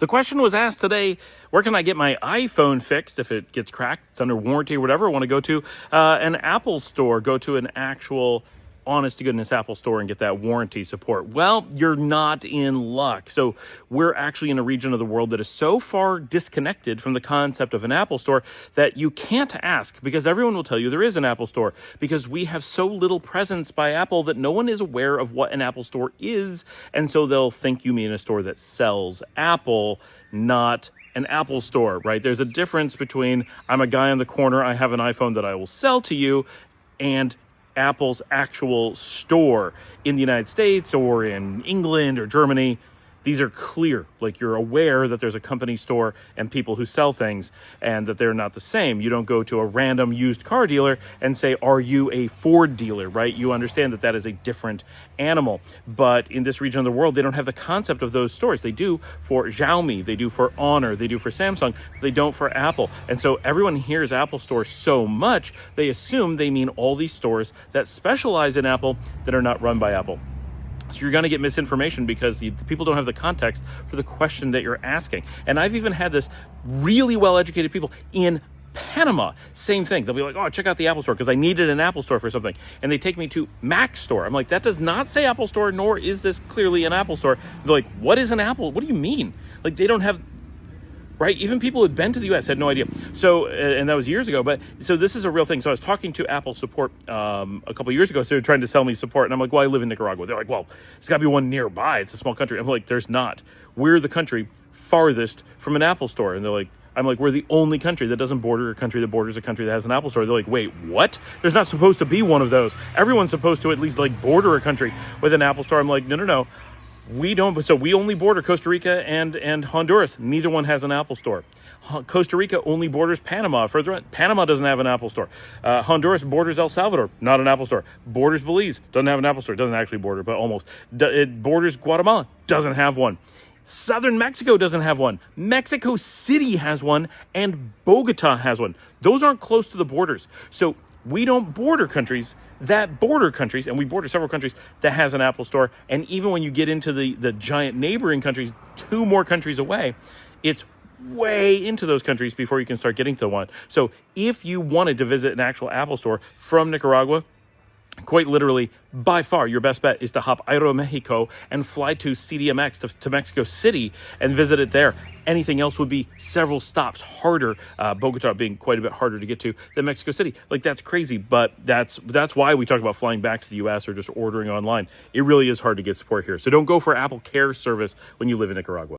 The question was asked today, where can I get my iPhone fixed if it gets cracked, it's under warranty or whatever? I want to go to an Apple store, go to an actual honest-to-goodness Apple store and get that warranty support. Well, you're not in luck. So we're actually in a region of the world that is so far disconnected from the concept of an Apple store that you can't ask, because everyone will tell you there is an Apple store, because we have so little presence by Apple that no one is aware of what an Apple store is, and so they'll think you mean a store that sells Apple, not an Apple store, right? There's a difference between I'm a guy on the corner, I have an iPhone that I will sell to you, and Apple's actual store in the United States or in England or Germany. These are clear, like you're aware that there's a company store and people who sell things and that they're not the same. You don't go to a random used car dealer and say, are you a Ford dealer, right? You understand that that is a different animal. But in this region of the world, they don't have the concept of those stores. They do for Xiaomi, they do for Honor, they do for Samsung, but they don't for Apple. And so everyone hears Apple store so much, they assume they mean all these stores that specialize in Apple that are not run by Apple. So you're going to get misinformation because people don't have the context for the question that you're asking. And I've even had this really well-educated people in Panama, same thing. They'll be like, oh, check out the Apple store because I needed an Apple store for something. And they take me to Mac store. I'm like, that does not say Apple store, nor is this clearly an Apple store. They're like, what is an Apple? What do you mean? Like, they don't have... Right? Even people who had been to the U.S. had no idea. So, and that was years ago. But so this is a real thing. So I was talking to Apple support a couple of years ago. So they were trying to sell me support. And I'm like, well, I live in Nicaragua. They're like, well, there's got to be one nearby. It's a small country. I'm like, there's not. We're the country farthest from an Apple store. And they're like, I'm like, we're the only country that doesn't border a country that borders a country that has an Apple store. They're like, wait, what? There's not supposed to be one of those. Everyone's supposed to at least like border a country with an Apple store. I'm like, no. We don't. So we only border Costa Rica and Honduras. Neither one has an Apple store. Costa Rica only borders Panama. Further on, Panama doesn't have an Apple store. Honduras borders El Salvador, not an Apple store. Borders Belize, doesn't have an Apple store. Doesn't actually border, but almost. It borders Guatemala, doesn't have one. Southern Mexico doesn't have one. Mexico City has one, and Bogota has one. Those aren't close to the borders. So we don't border countries that border countries, and we border several countries that has an Apple store. And even when you get into the giant neighboring countries, 2 more countries away, it's way into those countries before you can start getting to one. So if you wanted to visit an actual Apple store from Nicaragua, quite literally, by far, your best bet is to hop Aeromexico and fly to CDMX to Mexico City and visit it there. Anything else would be several stops harder, Bogota being quite a bit harder to get to than Mexico City. Like, that's crazy, but that's why we talk about flying back to the U.S. or just ordering online. It really is hard to get support here. So don't go for Apple Care service when you live in Nicaragua.